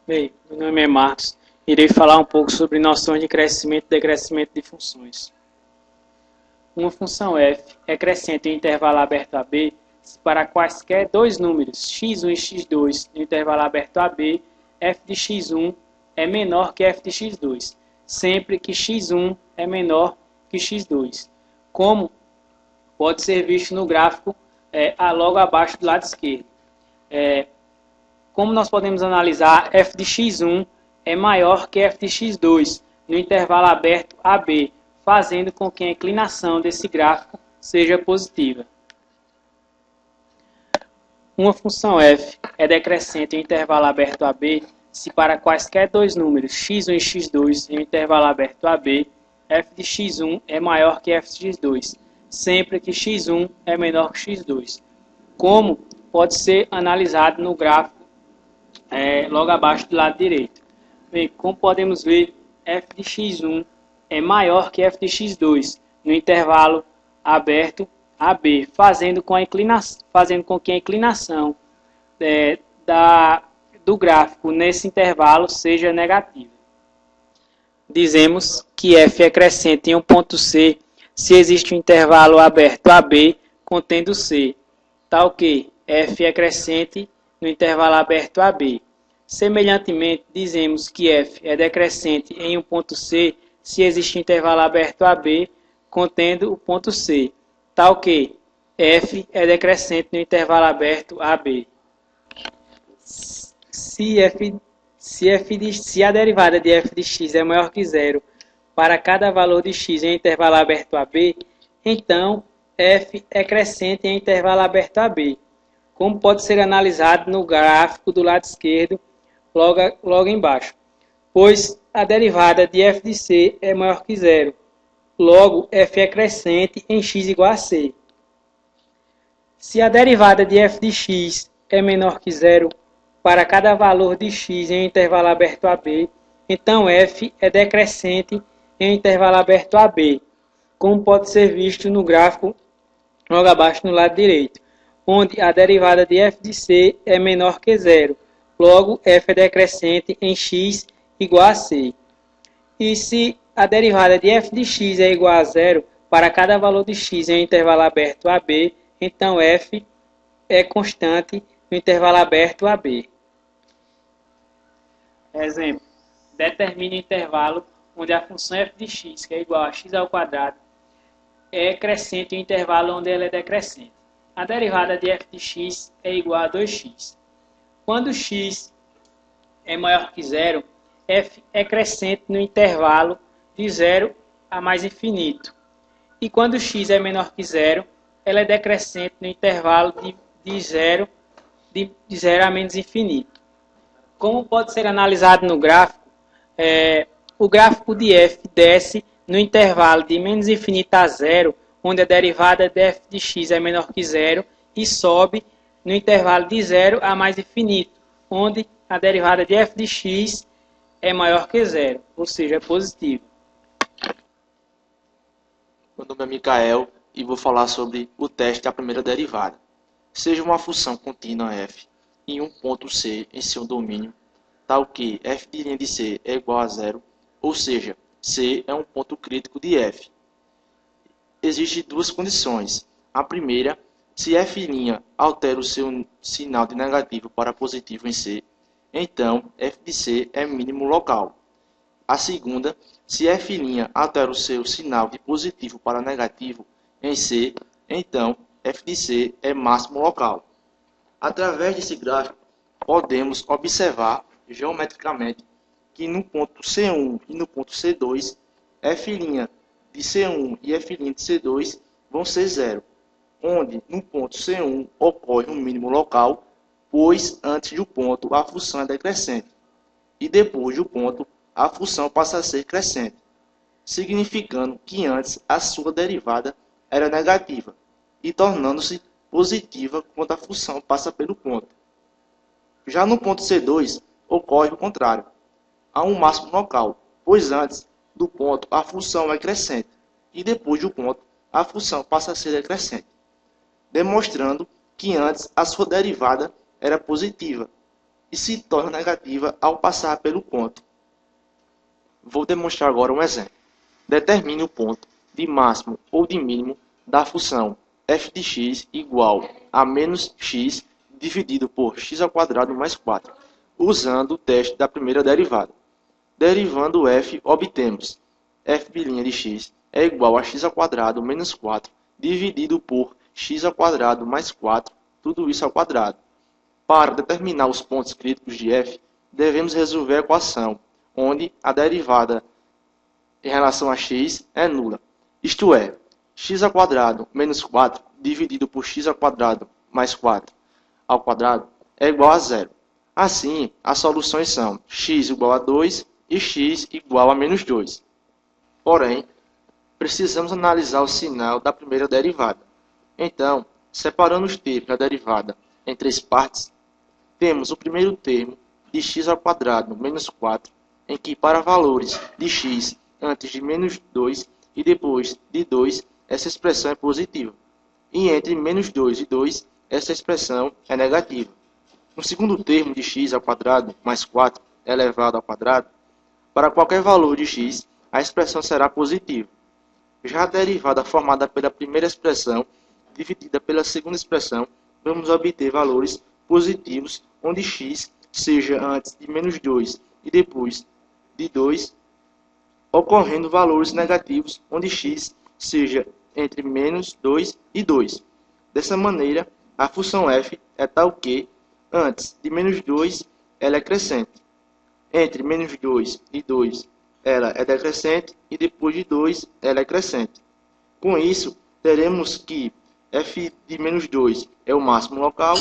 Bem, meu nome é Marcos. Irei falar um pouco sobre noções de crescimento e decrescimento de funções. Uma função f é crescente em intervalo aberto AB se para quaisquer dois números x1 e x2 no intervalo aberto AB, f de x1 é menor que f de x2, sempre que x1 é menor que x2, como pode ser visto no gráfico logo abaixo do lado esquerdo. Como nós podemos analisar, f de x1 é maior que f de x2 no intervalo aberto AB, fazendo com que a inclinação desse gráfico seja positiva. Uma função f é decrescente em intervalo aberto AB se para quaisquer dois números x1 e x2 em intervalo aberto AB, f de x1 é maior que f de x2, sempre que x1 é menor que x2, como pode ser analisado no gráfico logo abaixo do lado direito. Bem, como podemos ver, f de x1 é maior que f de x2 no intervalo aberto AB, fazendo com que a inclinação do gráfico nesse intervalo seja negativa. Dizemos que f é crescente em um ponto C se existe um intervalo aberto AB contendo C, tal que f é crescente no intervalo aberto AB. Semelhantemente, dizemos que f é decrescente em um ponto C se existe um intervalo aberto AB contendo o ponto C, tal que f é decrescente no intervalo aberto AB. Se a derivada de f de x é maior que zero para cada valor de x em intervalo aberto AB, então f é crescente em intervalo aberto AB, como pode ser analisado no gráfico do lado esquerdo, logo embaixo, pois a derivada de f de c é maior que zero. Logo, f é crescente em x igual a c. Se a derivada de f de x é menor que zero para cada valor de x em intervalo aberto AB, então f é decrescente em intervalo aberto AB, como pode ser visto no gráfico logo abaixo no lado direito, onde a derivada de f de c é menor que zero. Logo, f é decrescente em x igual a c. E se a derivada de f de x é igual a zero para cada valor de x em intervalo aberto AB, então f é constante no intervalo aberto AB. Exemplo: determine o intervalo onde a função f de x, que é igual a x ao quadrado, é crescente e o intervalo onde ela é decrescente. A derivada de f de x é igual a 2x. Quando x é maior que zero, f é crescente no intervalo de 0 a mais infinito. E quando x é menor que zero, ela é decrescente no intervalo de 0 a menos infinito. Como pode ser analisado no gráfico, o gráfico de f desce no intervalo de menos infinito a zero, onde a derivada de f de x é menor que zero, e sobe no intervalo de 0 a mais infinito, onde a derivada de f de x é maior que zero, ou seja, é positivo. Meu nome é Micael e vou falar sobre o teste da primeira derivada. Seja uma função contínua f em um ponto C em seu domínio, tal que f de linha de C é igual a zero, ou seja, C é um ponto crítico de f. Existem duas condições. A primeira, se f' altera o seu sinal de negativo para positivo em C, então f de C é mínimo local. A segunda, se f' altera o seu sinal de positivo para negativo em C, então f de C é máximo local. Através desse gráfico, podemos observar geometricamente que no ponto C1 e no ponto C2, f' de C1 e f' de C2 vão ser zero, onde no ponto C1 ocorre um mínimo local, pois antes do ponto a função é decrescente, e depois do ponto a função passa a ser crescente, significando que antes a sua derivada era negativa, e tornando-se positiva quando a função passa pelo ponto. Já no ponto C2, ocorre o contrário. Há um máximo local, pois antes do ponto a função é crescente, e depois do ponto a função passa a ser decrescente, demonstrando que antes a sua derivada era positiva, e se torna negativa ao passar pelo ponto. Vou demonstrar agora um exemplo. Determine o ponto de máximo ou de mínimo da função f de x igual a menos x dividido por x² mais 4, usando o teste da primeira derivada. Derivando f, obtemos f' de x é igual a x² menos 4 dividido por x² mais 4, tudo isso ao quadrado. Para determinar os pontos críticos de f, devemos resolver a equação, onde a derivada em relação a x é nula. Isto é, x² menos 4 dividido por x² mais 4 ao quadrado é igual a zero. Assim, as soluções são x igual a 2 e x igual a menos 2. Porém, precisamos analisar o sinal da primeira derivada. Então, separando os termos da derivada em três partes, temos o primeiro termo de x² menos 4, em que para valores de x antes de menos 2 e depois de 2, essa expressão é positiva. E entre menos 2 e 2, essa expressão é negativa. No segundo termo de x² mais 4 elevado ao quadrado, para qualquer valor de x, a expressão será positiva. Já a derivada formada pela primeira expressão, dividida pela segunda expressão, vamos obter valores positivos, onde x seja antes de menos 2 e depois de 2, ocorrendo valores negativos, onde x seja entre menos 2 e 2. Dessa maneira, a função f é tal que, antes de menos 2, ela é crescente. Entre menos 2 e 2, ela é decrescente, e depois de 2, ela é crescente. Com isso, teremos que f de menos 2 é o máximo local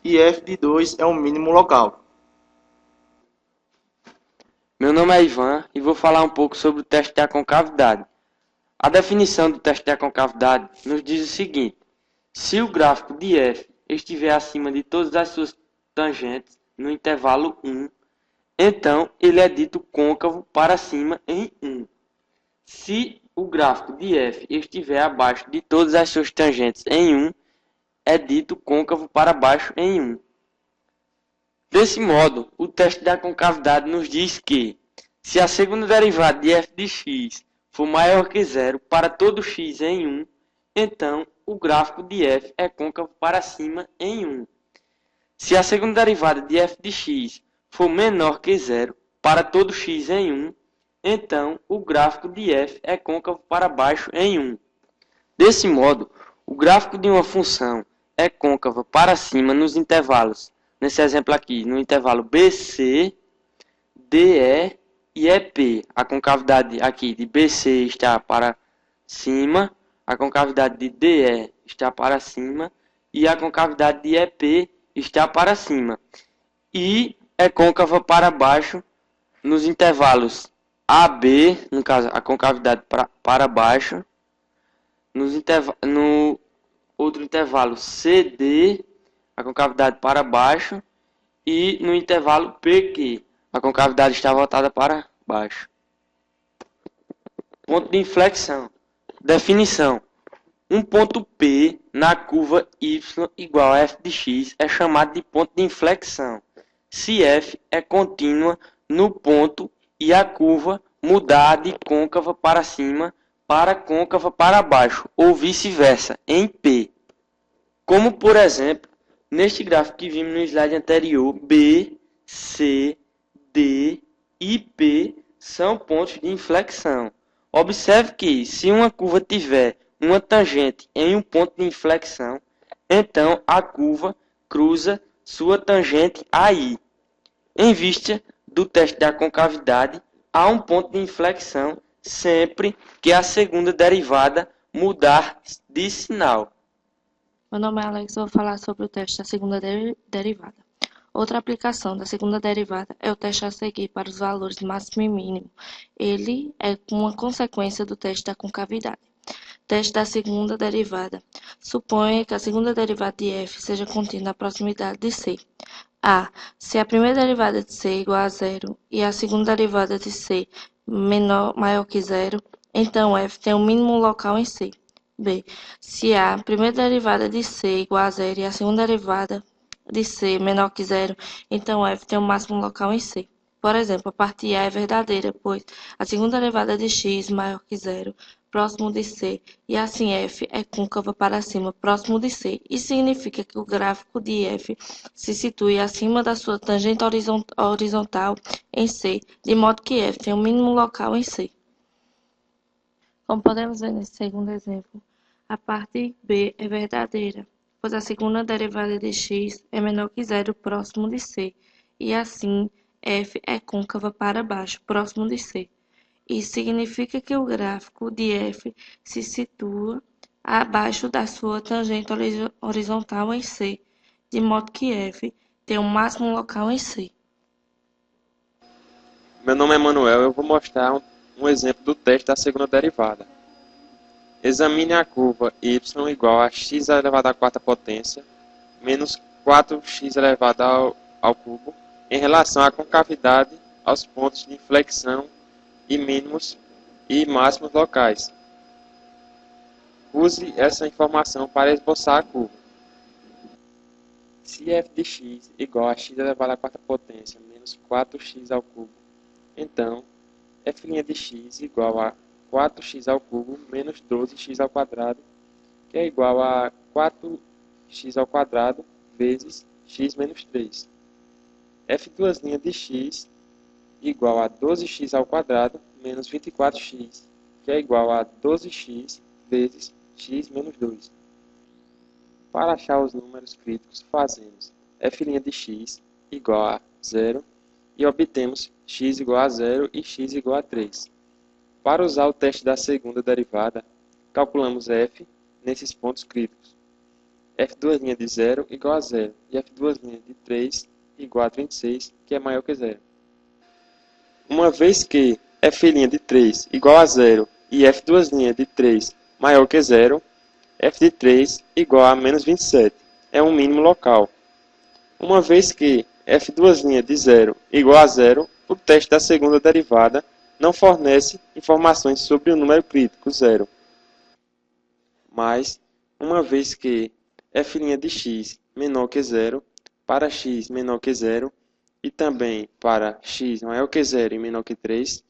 e f de 2 é o mínimo local. Meu nome é Ivan e vou falar um pouco sobre o teste da concavidade. A definição do teste da concavidade nos diz o seguinte: se o gráfico de f estiver acima de todas as suas tangentes no intervalo 1, então ele é dito côncavo para cima em 1. Se o gráfico de f estiver abaixo de todas as suas tangentes em 1, é dito côncavo para baixo em 1. Desse modo, o teste da concavidade nos diz que, se a segunda derivada de f de x for maior que zero para todo x em 1, então o gráfico de f é côncavo para cima em 1. Se a segunda derivada de f de x for menor que zero para todo x em 1, então o gráfico de f é côncavo para baixo em 1. Desse modo, o gráfico de uma função é côncavo para cima nos intervalos, nesse exemplo aqui, no intervalo BC, DE e EP. A concavidade aqui de BC está para cima, a concavidade de DE está para cima e a concavidade de EP está para cima. E é côncava para baixo nos intervalos AB, no caso a concavidade para baixo, no outro intervalo CD, a concavidade para baixo, e no intervalo PQ, a concavidade está voltada para baixo. Ponto de inflexão. Definição. Um ponto P na curva y igual a f de x é chamado de ponto de inflexão, se f é contínua no ponto e a curva mudar de côncava para cima para côncava para baixo, ou vice-versa, em P. Como, por exemplo, neste gráfico que vimos no slide anterior, B, C, D e P são pontos de inflexão. Observe que, se uma curva tiver uma tangente em um ponto de inflexão, então a curva cruza sua tangente aí. Em vista do teste da concavidade, há um ponto de inflexão sempre que a segunda derivada mudar de sinal. Meu nome é Alex e vou falar sobre o teste da segunda derivada. Outra aplicação da segunda derivada é o teste a seguir para os valores máximo e mínimo. Ele é uma consequência do teste da concavidade. Teste da segunda derivada. Suponha que a segunda derivada de f seja contínua na proximidade de c. A. Se a primeira derivada de c é igual a zero e a segunda derivada de c maior que zero, então f tem um mínimo local em c. B. Se a primeira derivada de c é igual a zero e a segunda derivada de C menor que zero, então f tem o máximo local em C. Por exemplo, a parte A é verdadeira, pois a segunda derivada de x maior que zero, próximo de C, e assim f é côncava para cima, próximo de C. Isso significa que o gráfico de f se situa acima da sua tangente horizontal em C, de modo que f tem o mínimo local em C. Como podemos ver nesse segundo exemplo, a parte B é verdadeira, pois a segunda derivada de x é menor que zero próximo de C, e assim f é côncava para baixo, próximo de C. Isso significa que o gráfico de f se situa abaixo da sua tangente horizontal em C, de modo que f tem o máximo local em C. Meu nome é Manuel e eu vou mostrar um exemplo do teste da segunda derivada. Examine a curva y igual a x elevado à quarta potência menos 4x elevado ao cubo em relação à concavidade aos pontos de inflexão e mínimos e máximos locais. Use essa informação para esboçar a curva. Se f de x igual a x elevado à quarta potência menos 4x ao cubo, então f' de x igual a 4x ao cubo menos 12x ao quadrado, que é igual a 4x ao quadrado vezes x menos 3. f' de x igual a 12x ao quadrado menos 24x, que é igual a 12x vezes x menos 2. Para achar os números críticos, fazemos f' de x igual a 0 e obtemos x igual a 0 e x igual a 3. Para usar o teste da segunda derivada, calculamos f nesses pontos críticos. f' de 0 igual a 0 e f' de 3 igual a 36, que é maior que 0. Uma vez que f' de 3 igual a 0 e f' de 3 maior que 0, f de 3 igual a menos 27, é um mínimo local. Uma vez que f' de 0 igual a 0, o teste da segunda derivada não fornece informações sobre o número crítico 0. Mas, uma vez que f' de x menor que 0, para x menor que 0, e também para x maior que 0 e menor que 3,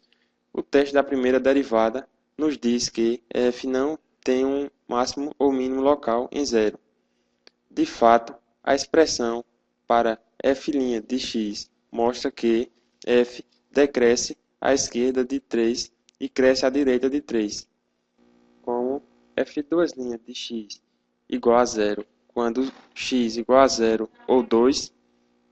o teste da primeira derivada nos diz que f não tem um máximo ou mínimo local em 0. De fato, a expressão para f' de x mostra que f decresce à esquerda de 3 e cresce à direita de 3. Como f' de x igual a 0 quando x igual a 0 ou 2,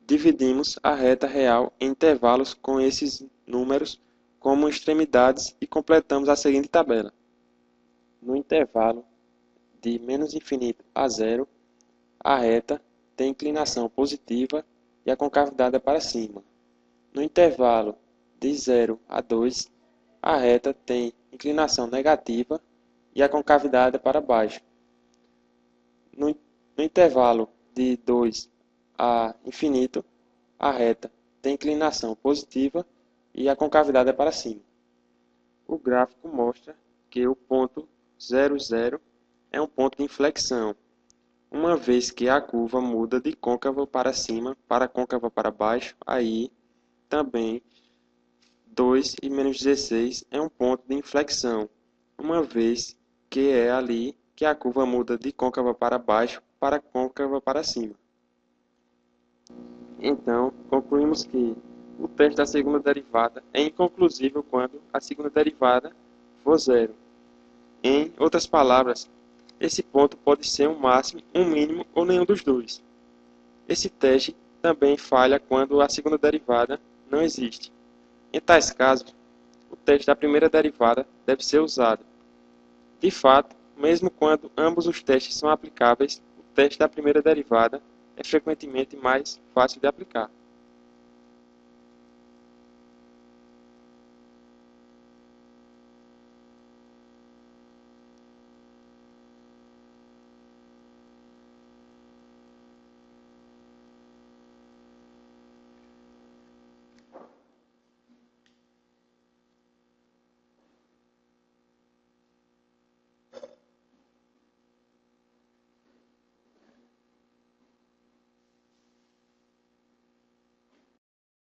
dividimos a reta real em intervalos com esses números como extremidades e completamos a seguinte tabela. No intervalo de menos infinito a 0, a reta tem inclinação positiva e a concavidade é para cima. No intervalo de 0 a 2, a reta tem inclinação negativa e a concavidade é para baixo. No intervalo de 2 a infinito, a reta tem inclinação positiva e a concavidade é para cima. O gráfico mostra que o ponto 0, 0 é um ponto de inflexão, uma vez que a curva muda de côncava para cima para côncava para baixo, aí também 2 e menos 16 é um ponto de inflexão, uma vez que é ali que a curva muda de côncava para baixo para côncava para cima. Então, concluímos que o teste da segunda derivada é inconclusível quando a segunda derivada for 0. Em outras palavras, esse ponto pode ser um máximo, um mínimo ou nenhum dos dois. Esse teste também falha quando a segunda derivada não existe. Em tais casos, o teste da primeira derivada deve ser usado. De fato, mesmo quando ambos os testes são aplicáveis, o teste da primeira derivada é frequentemente mais fácil de aplicar.